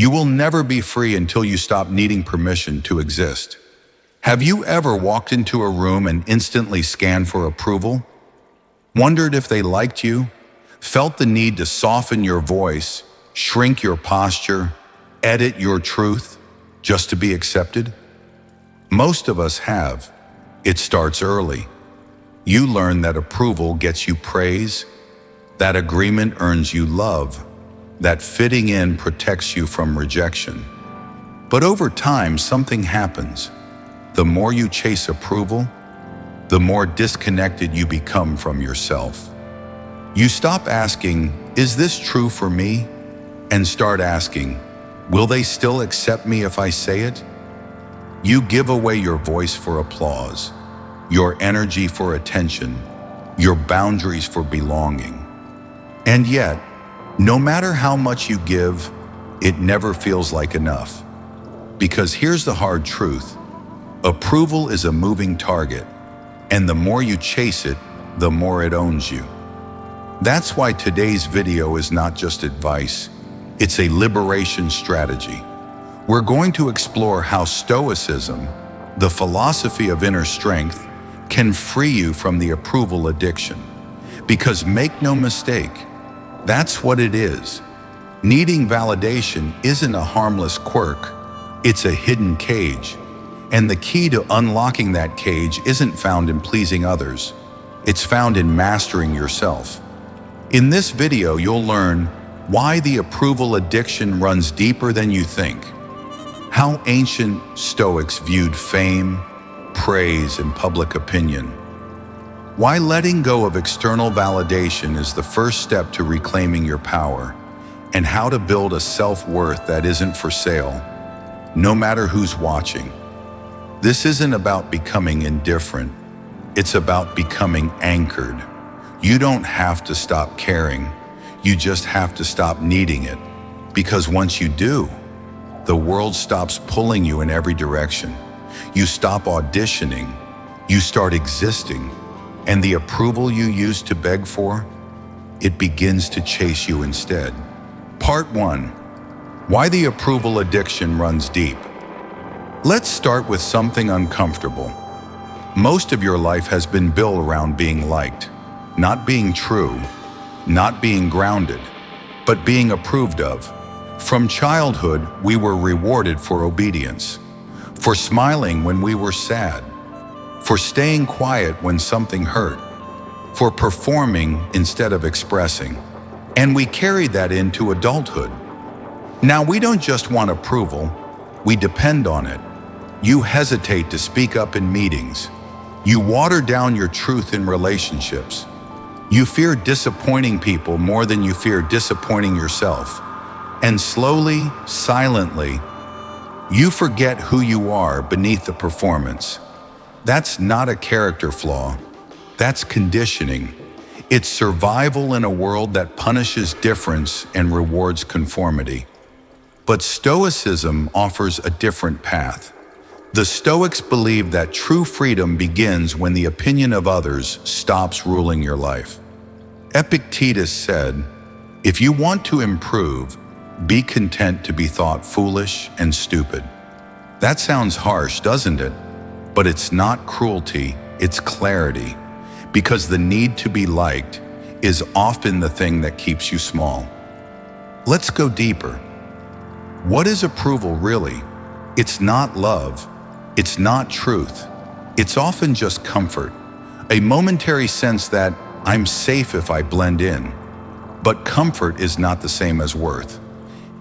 You will never be free until you stop needing permission to exist. Have you ever walked into a room and instantly scanned for approval? Wondered if they liked you? Felt the need to soften your voice, shrink your posture, edit your truth, just to be accepted? Most of us have. It starts early. You learn that approval gets you praise, that agreement earns you love, that fitting in protects you from rejection. But over time, something happens. The more you chase approval, the more disconnected you become from yourself. You stop asking, "Is this true for me?" and start asking, "Will they still accept me if I say it?" You give away your voice for applause, your energy for attention, your boundaries for belonging. And yet, no matter how much you give, it never feels like enough. Because here's the hard truth. Approval is a moving target, and the more you chase it, the more it owns you. That's why today's video is not just advice, it's a liberation strategy. We're going to explore how Stoicism, the philosophy of inner strength, can free you from the approval addiction. Because make no mistake, that's what it is. Needing validation isn't a harmless quirk, it's a hidden cage. And the key to unlocking that cage isn't found in pleasing others, it's found in mastering yourself. In this video, you'll learn why the approval addiction runs deeper than you think, how ancient Stoics viewed fame, praise, and public opinion, why letting go of external validation is the first step to reclaiming your power, and how to build a self-worth that isn't for sale, no matter who's watching. This isn't about becoming indifferent, it's about becoming anchored. You don't have to stop caring, you just have to stop needing it. Because once you do, the world stops pulling you in every direction. You stop auditioning, you start existing, and the approval you used to beg for, it begins to chase you instead. Part 1. Why the approval addiction runs deep. Let's start with something uncomfortable. Most of your life has been built around being liked, not being true, not being grounded, but being approved of. From childhood, we were rewarded for obedience, for smiling when we were sad, for staying quiet when something hurt, for performing instead of expressing. And we carried that into adulthood. Now we don't just want approval, we depend on it. You hesitate to speak up in meetings. You water down your truth in relationships. You fear disappointing people more than you fear disappointing yourself. And slowly, silently, you forget who you are beneath the performance. That's not a character flaw. That's conditioning. It's survival in a world that punishes difference and rewards conformity. But Stoicism offers a different path. The Stoics believe that true freedom begins when the opinion of others stops ruling your life. Epictetus said, "If you want to improve, be content to be thought foolish and stupid." That sounds harsh, doesn't it? But it's not cruelty, it's clarity. Because the need to be liked is often the thing that keeps you small. Let's go deeper. What is approval really? It's not love. It's not truth. It's often just comfort. A momentary sense that I'm safe if I blend in. But comfort is not the same as worth.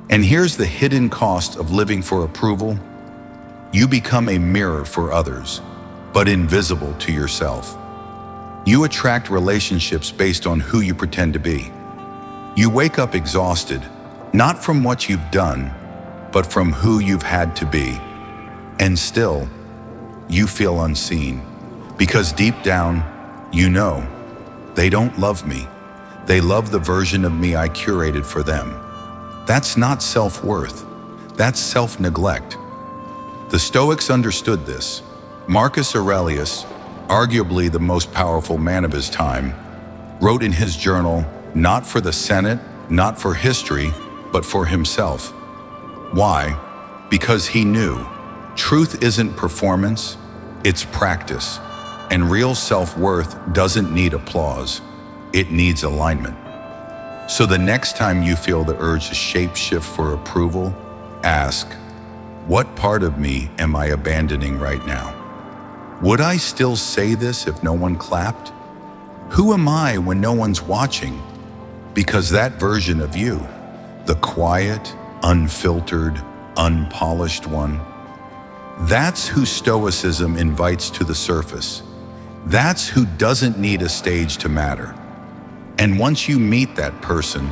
And here's the hidden cost of living for approval. You become a mirror for others, but invisible to yourself. You attract relationships based on who you pretend to be. You wake up exhausted, not from what you've done, but from who you've had to be. And still, you feel unseen. Because deep down, you know, they don't love me. They love the version of me I curated for them. That's not self-worth. That's self-neglect. The Stoics understood this. Marcus Aurelius, arguably the most powerful man of his time, wrote in his journal, not for the Senate, not for history, but for himself. Why? Because he knew truth isn't performance, it's practice. And real self-worth doesn't need applause, it needs alignment. So the next time you feel the urge to shapeshift for approval, ask, what part of me am I abandoning right now? Would I still say this if no one clapped? Who am I when no one's watching? Because that version of you, the quiet, unfiltered, unpolished one, that's who Stoicism invites to the surface. That's who doesn't need a stage to matter. And once you meet that person,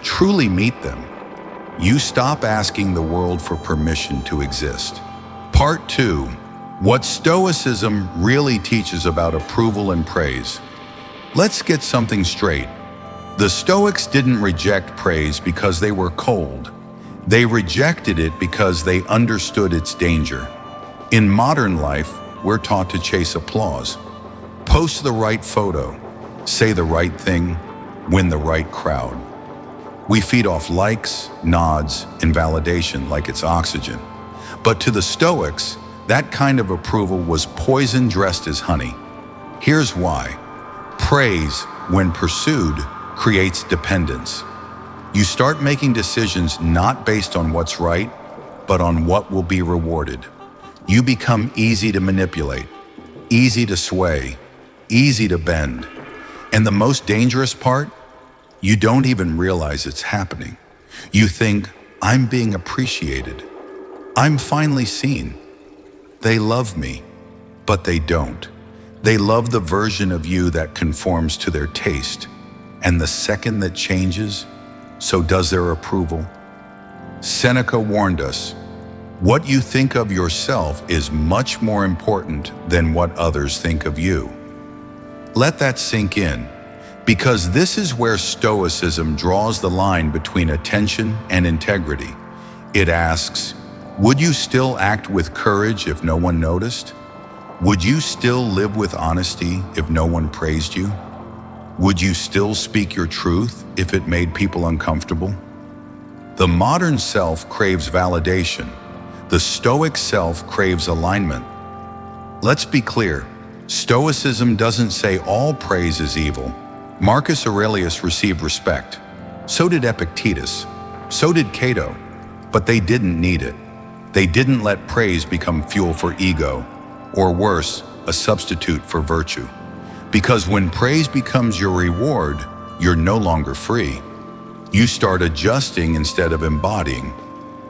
truly meet them, you stop asking the world for permission to exist. Part 2. What Stoicism really teaches about approval and praise. Let's get something straight. The Stoics didn't reject praise because they were cold. They rejected it because they understood its danger. In modern life, we're taught to chase applause. Post the right photo, say the right thing, win the right crowd. We feed off likes, nods, and validation like it's oxygen. But to the Stoics, that kind of approval was poison dressed as honey. Here's why. Praise, when pursued, creates dependence. You start making decisions not based on what's right, but on what will be rewarded. You become easy to manipulate, easy to sway, easy to bend. And the most dangerous part? You don't even realize it's happening. You think, I'm being appreciated. I'm finally seen. They love me, but they don't. They love the version of you that conforms to their taste. And the second that changes, so does their approval. Seneca warned us, what you think of yourself is much more important than what others think of you. Let that sink in, because this is where Stoicism draws the line between attention and integrity. It asks, would you still act with courage if no one noticed? Would you still live with honesty if no one praised you? Would you still speak your truth if it made people uncomfortable? The modern self craves validation. The Stoic self craves alignment. Let's be clear, Stoicism doesn't say all praise is evil. Marcus Aurelius received respect. So did Epictetus. So did Cato. But they didn't need it. They didn't let praise become fuel for ego, or worse, a substitute for virtue. Because when praise becomes your reward, you're no longer free. You start adjusting instead of embodying.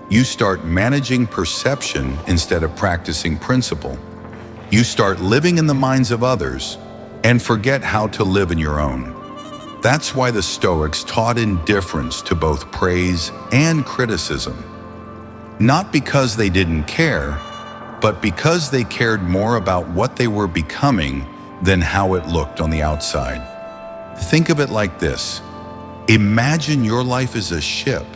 You start managing perception instead of practicing principle. You start living in the minds of others and forget how to live in your own. That's why the Stoics taught indifference to both praise and criticism. Not because they didn't care, but because they cared more about what they were becoming than how it looked on the outside. Think of it like this. Imagine your life as a ship.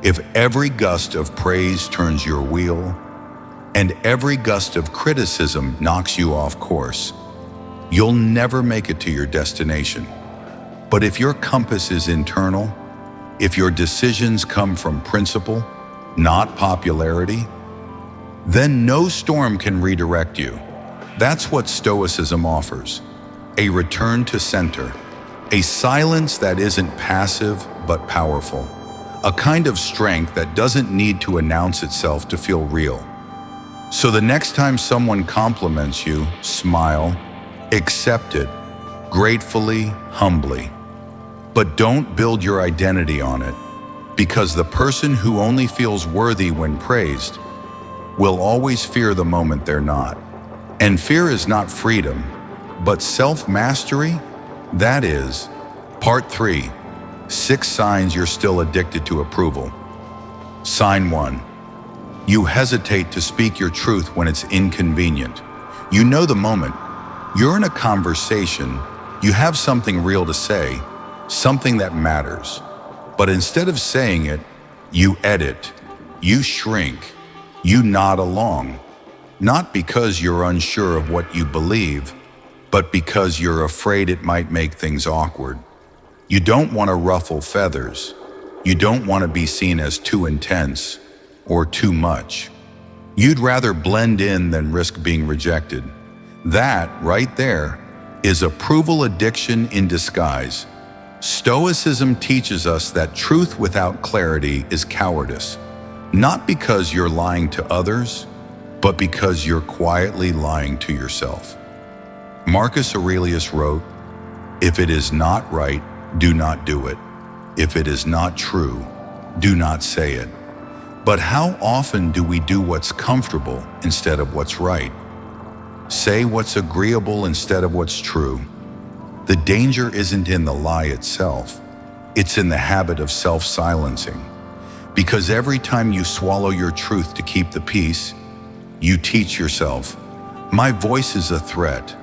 If every gust of praise turns your wheel, and every gust of criticism knocks you off course, you'll never make it to your destination. But if your compass is internal, if your decisions come from principle, not popularity, then no storm can redirect you. That's what Stoicism offers. A return to center, a silence that isn't passive but powerful, a kind of strength that doesn't need to announce itself to feel real. So the next time someone compliments you, smile, accept it, gratefully, humbly. But don't build your identity on it, because the person who only feels worthy when praised will always fear the moment they're not. And fear is not freedom, but self-mastery, that is. Part 3, 6 signs you're still addicted to approval. Sign 1. You hesitate to speak your truth when it's inconvenient. You know the moment. You're in a conversation, you have something real to say, something that matters. But instead of saying it, you edit, you shrink, you nod along. Not because you're unsure of what you believe, but because you're afraid it might make things awkward. You don't want to ruffle feathers. You don't want to be seen as too intense. or too much. You'd rather blend in than risk being rejected. That, right there, is approval addiction in disguise. Stoicism teaches us that truth without clarity is cowardice, not because you're lying to others, but because you're quietly lying to yourself. Marcus Aurelius wrote, "If it is not right, do not do it. If it is not true, do not say it." But how often do we do what's comfortable instead of what's right? Say what's agreeable instead of what's true. The danger isn't in the lie itself. It's in the habit of self-silencing. Because every time you swallow your truth to keep the peace, you teach yourself, my voice is a threat.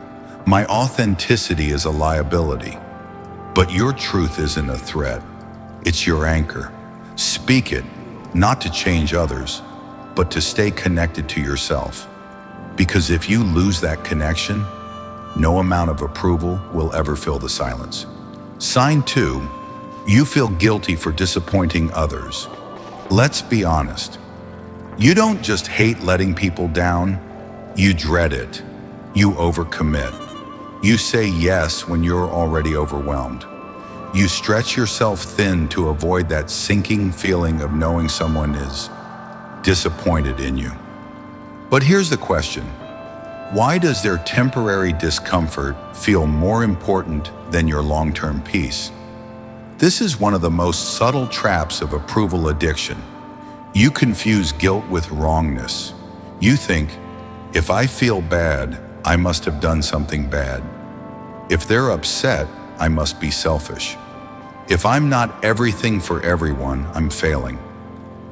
My authenticity is a liability. But your truth isn't a threat. It's your anchor. Speak it, not to change others, but to stay connected to yourself. Because if you lose that connection, no amount of approval will ever fill the silence. Sign 2, you feel guilty for disappointing others. Let's be honest. You don't just hate letting people down, you dread it. You overcommit. You say yes when you're already overwhelmed. You stretch yourself thin to avoid that sinking feeling of knowing someone is disappointed in you. But here's the question. Why does their temporary discomfort feel more important than your long-term peace? This is one of the most subtle traps of approval addiction. You confuse guilt with wrongness. You think, if I feel bad, I must have done something bad. If they're upset, I must be selfish. If I'm not everything for everyone, I'm failing.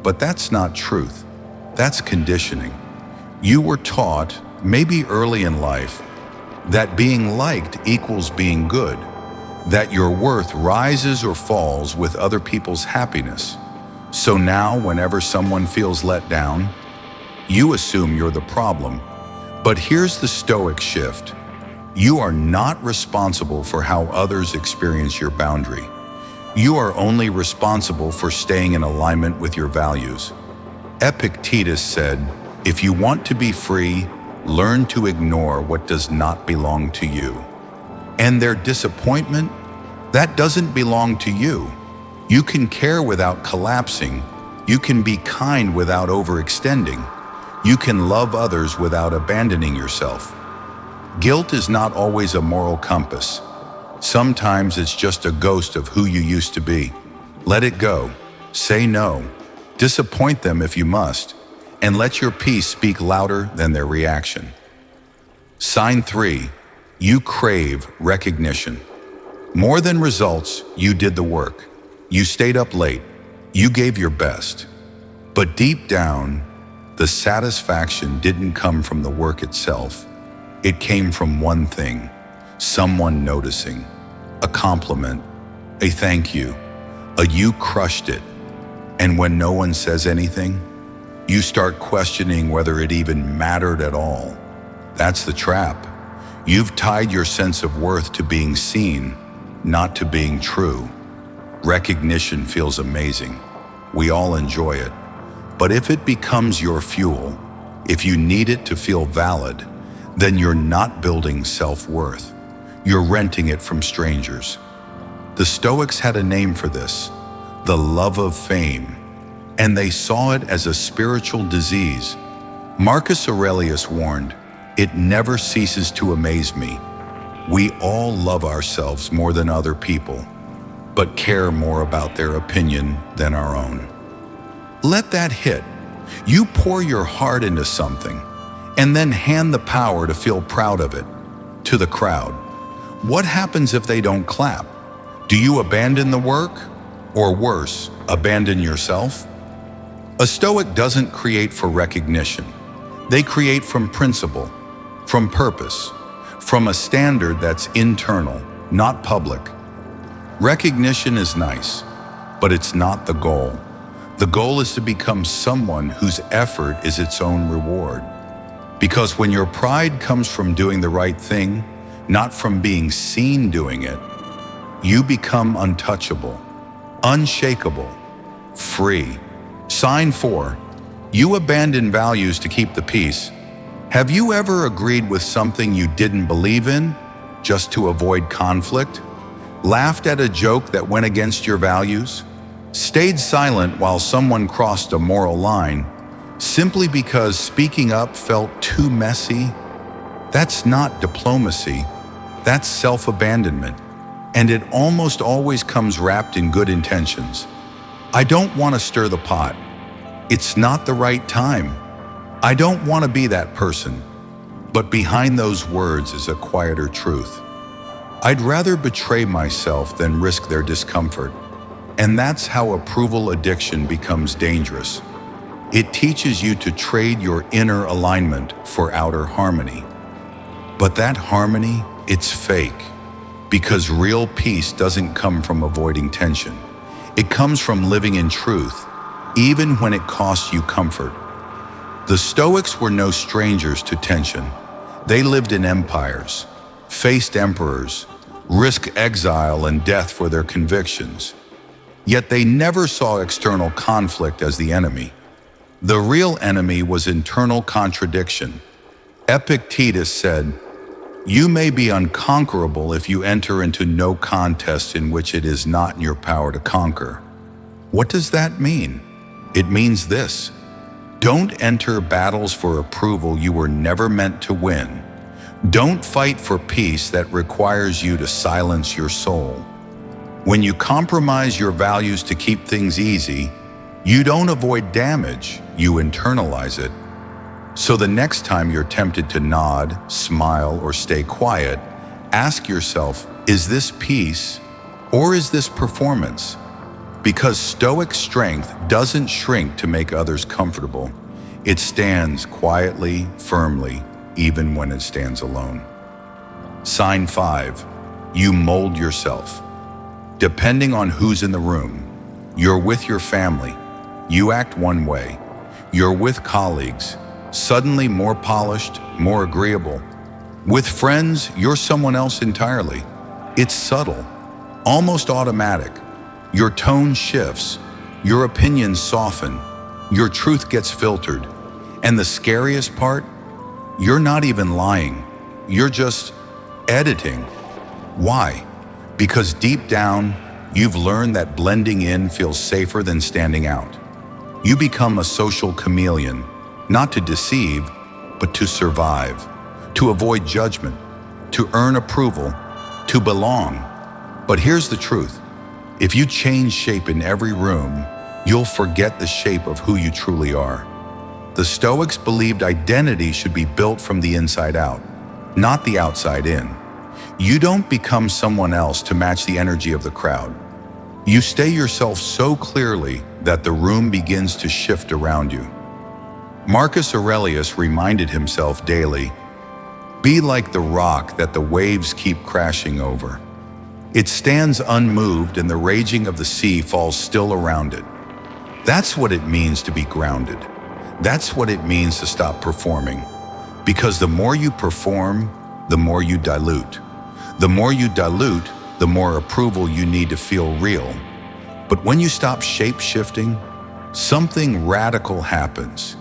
But that's not truth. That's conditioning. You were taught, maybe early in life, that being liked equals being good, that your worth rises or falls with other people's happiness. So now, whenever someone feels let down, you assume you're the problem. But here's the Stoic shift. You are not responsible for how others experience your boundary. You are only responsible for staying in alignment with your values. Epictetus said, if you want to be free, learn to ignore what does not belong to you. And their disappointment, that doesn't belong to you. You can care without collapsing. You can be kind without overextending. You can love others without abandoning yourself. Guilt is not always a moral compass. Sometimes it's just a ghost of who you used to be. Let it go. Say no. Disappoint them if you must. And let your peace speak louder than their reaction. Sign 3. You crave recognition. More than results, you did the work. You stayed up late. You gave your best. But deep down, the satisfaction didn't come from the work itself. It came from one thing: someone noticing, a compliment, a thank you, a you crushed it. And when no one says anything, you start questioning whether it even mattered at all. That's the trap. You've tied your sense of worth to being seen, not to being true. Recognition feels amazing. We all enjoy it. But if it becomes your fuel, if you need it to feel valid, then you're not building self-worth. You're renting it from strangers. The Stoics had a name for this: the love of fame, and they saw it as a spiritual disease. Marcus Aurelius warned, "It never ceases to amaze me. We all love ourselves more than other people, but care more about their opinion than our own." Let that hit. You pour your heart into something, and then hand the power to feel proud of it to the crowd. What happens if they don't clap? Do you abandon the work? Or worse, abandon yourself? A Stoic doesn't create for recognition. They create from principle, from purpose, from a standard that's internal, not public. Recognition is nice, but it's not the goal. The goal is to become someone whose effort is its own reward. Because when your pride comes from doing the right thing, not from being seen doing it, you become untouchable, unshakable, free. Sign 4. You abandon values to keep the peace. Have you ever agreed with something you didn't believe in, just to avoid conflict? Laughed at a joke that went against your values? Stayed silent while someone crossed a moral line, simply because speaking up felt too messy? That's not diplomacy. That's self-abandonment. And it almost always comes wrapped in good intentions. I don't want to stir the pot. It's not the right time. I don't want to be that person. But behind those words is a quieter truth. I'd rather betray myself than risk their discomfort. And that's how approval addiction becomes dangerous. It teaches you to trade your inner alignment for outer harmony. But that harmony, it's fake. Because real peace doesn't come from avoiding tension. It comes from living in truth, even when it costs you comfort. The Stoics were no strangers to tension. They lived in empires, faced emperors, risked exile and death for their convictions. Yet they never saw external conflict as the enemy. The real enemy was internal contradiction. Epictetus said, "You may be unconquerable if you enter into no contest in which it is not in your power to conquer." What does that mean? It means this: don't enter battles for approval you were never meant to win. Don't fight for peace that requires you to silence your soul. When you compromise your values to keep things easy, you don't avoid damage, you internalize it. So the next time you're tempted to nod, smile, or stay quiet, ask yourself, is this peace or is this performance? Because Stoic strength doesn't shrink to make others comfortable. It stands quietly, firmly, even when it stands alone. Sign 5. You mold yourself. Depending on who's in the room, you're with your family, you act one way. You're with colleagues, suddenly more polished, more agreeable. With friends, you're someone else entirely. It's subtle, almost automatic. Your tone shifts, your opinions soften, your truth gets filtered. And the scariest part, you're not even lying. You're just editing. Why? Because deep down, you've learned that blending in feels safer than standing out. You become a social chameleon, not to deceive, but to survive, to avoid judgment, to earn approval, to belong. But here's the truth. If you change shape in every room, you'll forget the shape of who you truly are. The Stoics believed identity should be built from the inside out, not the outside in. You don't become someone else to match the energy of the crowd. You stay yourself so clearly that the room begins to shift around you. Marcus Aurelius reminded himself daily, "Be like the rock that the waves keep crashing over. It stands unmoved and the raging of the sea falls still around it." That's what it means to be grounded. That's what it means to stop performing. Because the more you perform, the more you dilute. The more you dilute, the more approval you need to feel real. But when you stop shape-shifting, something radical happens.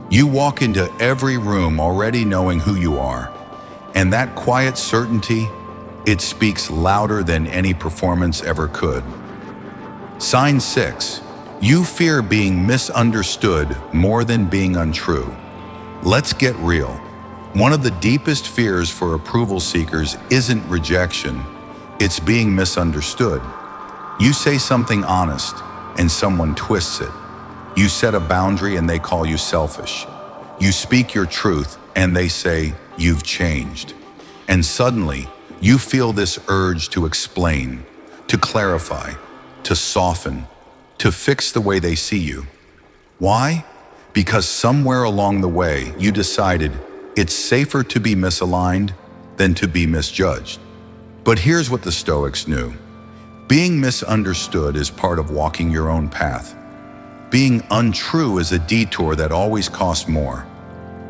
You walk into every room already knowing who you are. And that quiet certainty, it speaks louder than any performance ever could. Sign 6. You fear being misunderstood more than being untrue. Let's get real. One of the deepest fears for approval seekers isn't rejection, it's being misunderstood. You say something honest, and someone twists it. You set a boundary and they call you selfish. You speak your truth and they say, "You've changed." And suddenly, you feel this urge to explain, to clarify, to soften, to fix the way they see you. Why? Because somewhere along the way, you decided it's safer to be misaligned than to be misjudged. But here's what the Stoics knew. Being misunderstood is part of walking your own path. Being untrue is a detour that always costs more.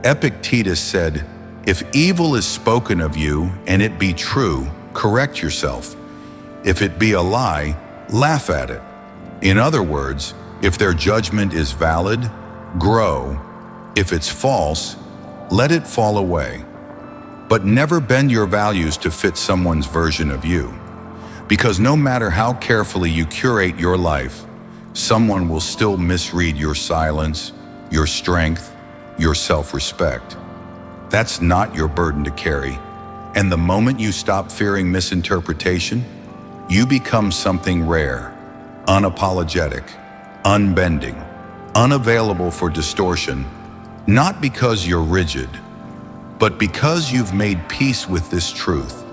Epictetus said, "If evil is spoken of you and it be true, correct yourself. If it be a lie, laugh at it." In other words, if their judgment is valid, Grow. If it's false, let it fall away. But never bend your values to fit someone's version of you. Because no matter how carefully you curate your life, someone will still misread your silence, your strength, your self-respect. That's not your burden to carry. And the moment you stop fearing misinterpretation, you become something rare, unapologetic, unbending, unavailable for distortion, not because you're rigid, but because you've made peace with this truth.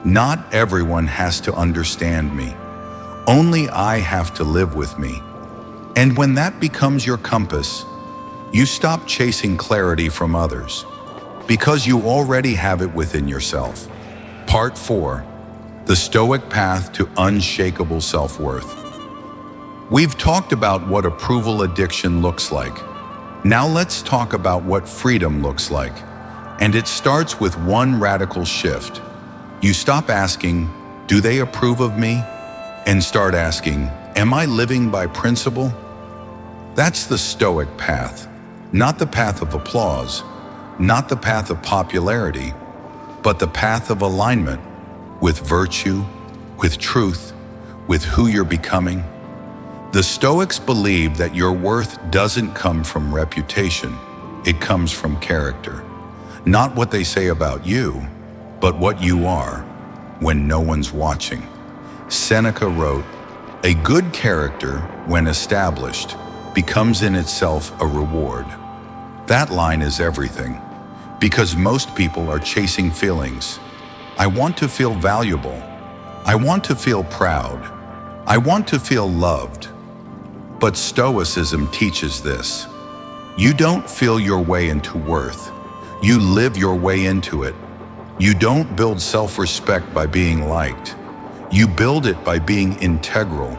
Not everyone has to understand me. Only I have to live with me. And when that becomes your compass, you stop chasing clarity from others, because you already have it within yourself. Part 4. The Stoic Path to Unshakable Self-Worth. We've talked about what approval addiction looks like. Now let's talk about what freedom looks like. And it starts with one radical shift. You stop asking, do they approve of me? And start asking, am I living by principle? That's the Stoic path, not the path of applause, not the path of popularity, but the path of alignment with virtue, with truth, with who you're becoming. The Stoics believe that your worth doesn't come from reputation, it comes from character. Not what they say about you, but what you are when no one's watching. Seneca wrote, "A good character, when established, becomes in itself a reward." That line is everything, because most people are chasing feelings. I want to feel valuable. I want to feel proud. I want to feel loved. But Stoicism teaches this. You don't feel your way into worth. You live your way into it. You don't build self-respect by being liked. You build it by being integral,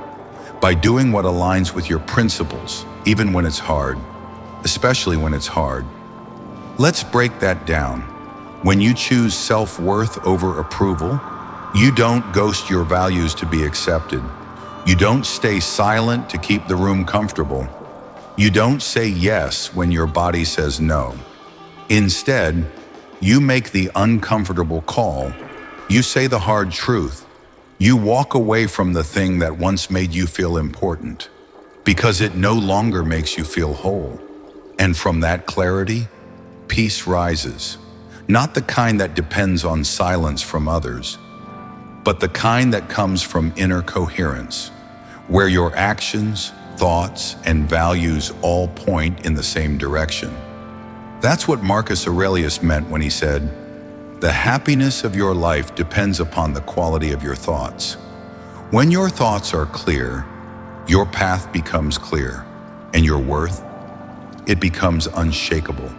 by doing what aligns with your principles, even when it's hard, especially when it's hard. Let's break that down. When you choose self-worth over approval, you don't ghost your values to be accepted. You don't stay silent to keep the room comfortable. You don't say yes when your body says no. Instead, you make the uncomfortable call. You say the hard truth. You walk away from the thing that once made you feel important, because it no longer makes you feel whole. And from that clarity, peace rises. Not the kind that depends on silence from others, but the kind that comes from inner coherence, where your actions, thoughts, and values all point in the same direction. That's what Marcus Aurelius meant when he said, "The happiness of your life depends upon the quality of your thoughts." When your thoughts are clear, your path becomes clear, and your worth, it becomes unshakable,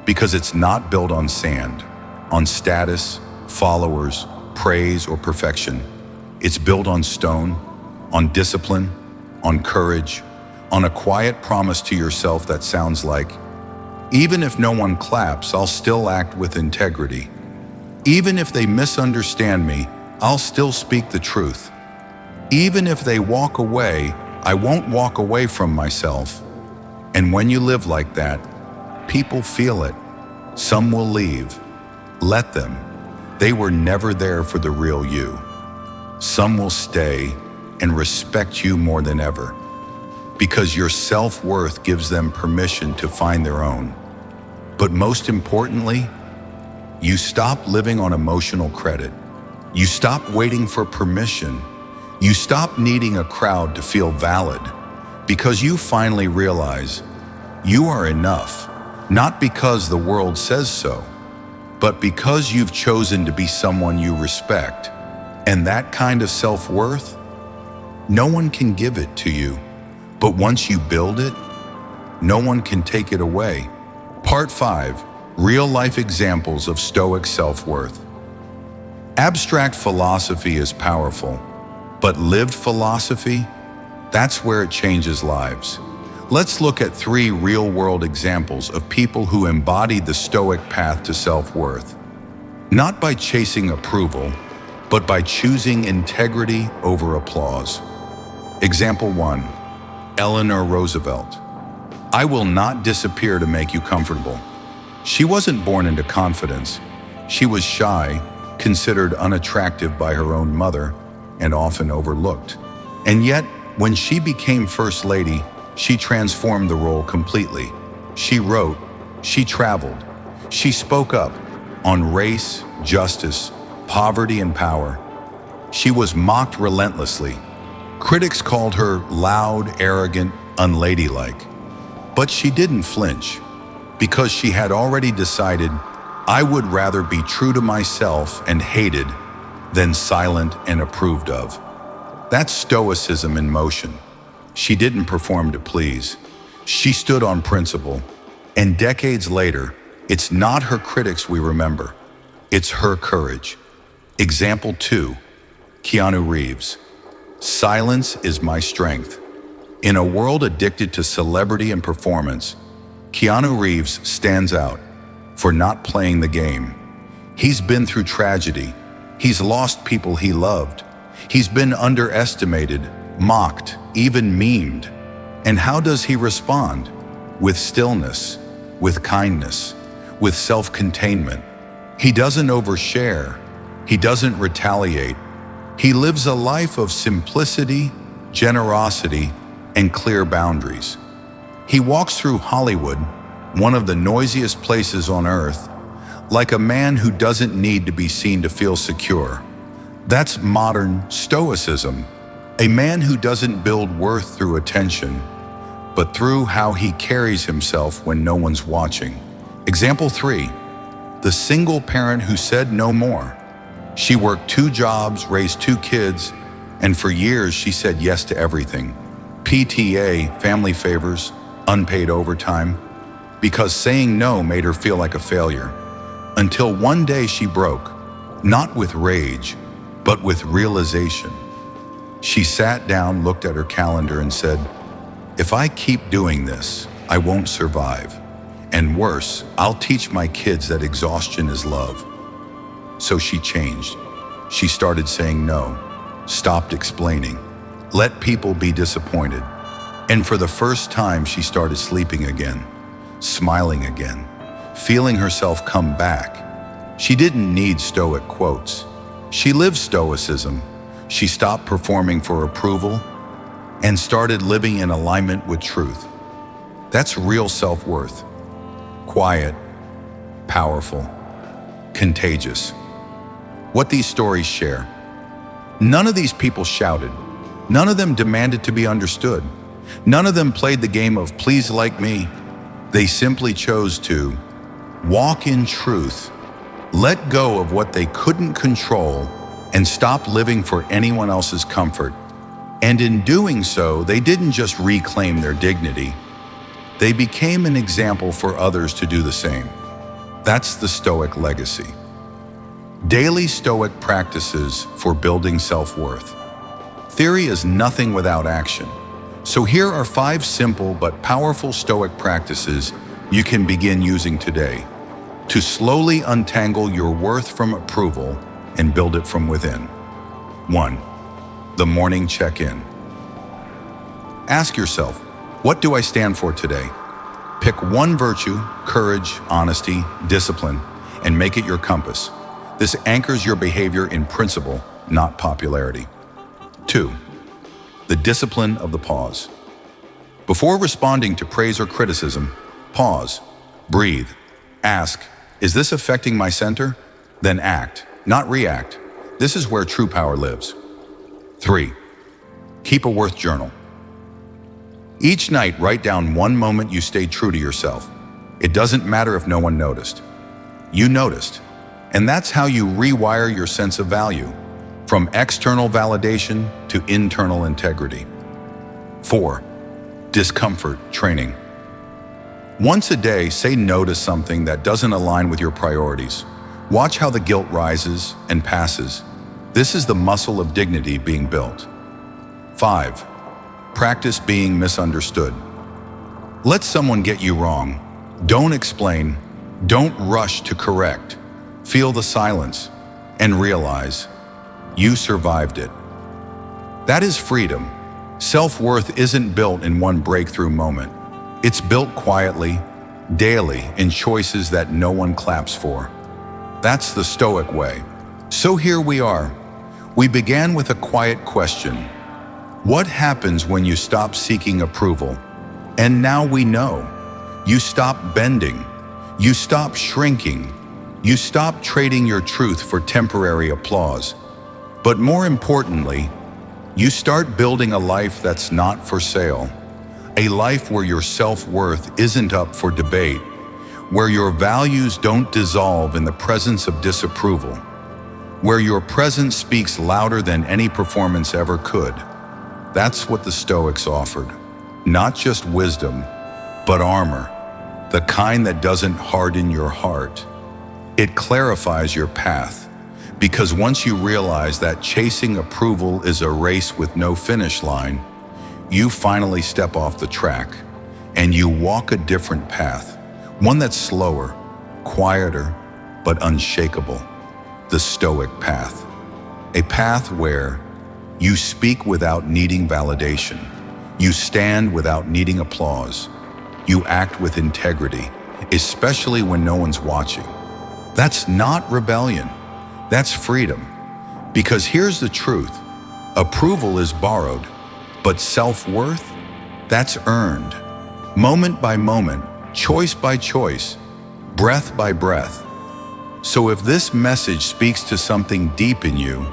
because it's not built on sand, on status, followers, praise, or perfection. It's built on stone, on discipline, on courage, on a quiet promise to yourself that sounds like, even if no one claps, I'll still act with integrity. Even if they misunderstand me, I'll still speak the truth. Even if they walk away, I won't walk away from myself. And when you live like that, people feel it. Some will leave. Let them. They were never there for the real you. Some will stay and respect you more than ever, because your self-worth gives them permission to find their own. But most importantly, you stop living on emotional credit. You stop waiting for permission. You stop needing a crowd to feel valid, because you finally realize you are enough, not because the world says so, but because you've chosen to be someone you respect. And that kind of self-worth, no one can give it to you. But once you build it, no one can take it away. Part 5. Real-life examples of Stoic self-worth. Abstract philosophy is powerful, but lived philosophy, that's where it changes lives. Let's look at 3 real-world examples of people who embodied the Stoic path to self-worth. Not by chasing approval, but by choosing integrity over applause. Example 1. Eleanor Roosevelt. I will not disappear to make you comfortable. She wasn't born into confidence. She was shy, considered unattractive by her own mother, and often overlooked. And yet, when she became First Lady, she transformed the role completely. She wrote, she traveled, she spoke up on race, justice, poverty, and power. She was mocked relentlessly. Critics called her loud, arrogant, unladylike. But she didn't flinch, because she had already decided, I would rather be true to myself and hated than silent and approved of. That's Stoicism in motion. She didn't perform to please. She stood on principle. And decades later, it's not her critics we remember. It's her courage. Example 2, Keanu Reeves. Silence is my strength. In a world addicted to celebrity and performance, Keanu Reeves stands out for not playing the game. He's been through tragedy. He's lost people he loved. He's been underestimated, mocked, even memed. And how does he respond? With stillness, with kindness, with self-containment. He doesn't overshare. He doesn't retaliate. He lives a life of simplicity, generosity, and clear boundaries. He walks through Hollywood, one of the noisiest places on earth, like a man who doesn't need to be seen to feel secure. That's modern Stoicism, a man who doesn't build worth through attention, but through how he carries himself when no one's watching. Example 3, the single parent who said no more. She worked 2 jobs, raised 2 kids, and for years she said yes to everything. PTA, family favors, unpaid overtime, because saying no made her feel like a failure. Until one day she broke, not with rage, but with realization. She sat down, looked at her calendar, and said, if I keep doing this, I won't survive. And worse, I'll teach my kids that exhaustion is love. So she changed. She started saying no, stopped explaining, let people be disappointed. And for the first time, she started sleeping again, smiling again, feeling herself come back. She didn't need Stoic quotes. She lived Stoicism. She stopped performing for approval and started living in alignment with truth. That's real self-worth. Quiet, powerful, contagious. What these stories share. None of these people shouted. None of them demanded to be understood. None of them played the game of please like me. They simply chose to walk in truth, let go of what they couldn't control, and stop living for anyone else's comfort. And in doing so, they didn't just reclaim their dignity. They became an example for others to do the same. That's the Stoic legacy. Daily Stoic practices for building self-worth. Theory is nothing without action. So here are 5 simple but powerful Stoic practices you can begin using today to slowly untangle your worth from approval and build it from within. 1. The morning check-in. Ask yourself, what do I stand for today? Pick one virtue, courage, honesty, discipline, and make it your compass. This anchors your behavior in principle, not popularity. 2. The discipline of the pause. Before responding to praise or criticism, pause, breathe, ask, is this affecting my center? Then act, not react. This is where true power lives. 3. Keep a worth journal. Each night, write down one moment you stayed true to yourself. It doesn't matter if no one noticed. You noticed. And that's how you rewire your sense of value, from external validation to internal integrity. 4. Discomfort training. Once a day, say no to something that doesn't align with your priorities. Watch how the guilt rises and passes. This is the muscle of dignity being built. 5. Practice being misunderstood. Let someone get you wrong. Don't explain. Don't rush to correct. Feel the silence and realize you survived it. That is freedom. Self-worth isn't built in one breakthrough moment. It's built quietly, daily, in choices that no one claps for. That's the Stoic way. So here we are. We began with a quiet question. What happens when you stop seeking approval? And now we know. You stop bending. You stop shrinking. You stop trading your truth for temporary applause. But more importantly, you start building a life that's not for sale. A life where your self-worth isn't up for debate, where your values don't dissolve in the presence of disapproval, where your presence speaks louder than any performance ever could. That's what the Stoics offered. Not just wisdom, but armor, the kind that doesn't harden your heart. It clarifies your path, because once you realize that chasing approval is a race with no finish line, you finally step off the track, and you walk a different path, one that's slower, quieter, but unshakable. The Stoic Path. A path where you speak without needing validation. You stand without needing applause. You act with integrity, especially when no one's watching. That's not rebellion. That's freedom. Because here's the truth. Approval is borrowed, but self-worth, that's earned. Moment by moment, choice by choice, breath by breath. So if this message speaks to something deep in you,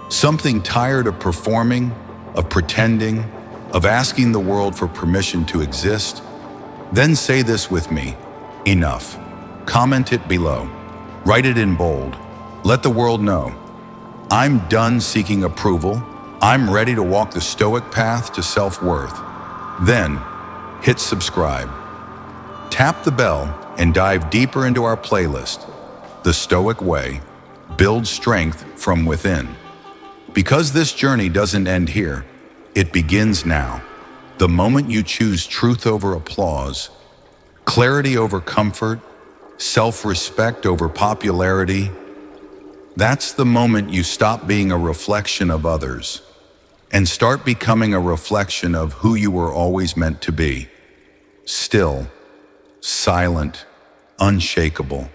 something tired of performing, of pretending, of asking the world for permission to exist, then say this with me: enough. Comment it below. Write it in bold. Let the world know. I'm done seeking approval. I'm ready to walk the Stoic path to self-worth. Then, hit subscribe. Tap the bell and dive deeper into our playlist, The Stoic Way, Build Strength from Within. Because this journey doesn't end here, it begins now. The moment you choose truth over applause, clarity over comfort, self-respect over popularity, that's the moment you stop being a reflection of others and start becoming a reflection of who you were always meant to be. Still, silent, unshakable,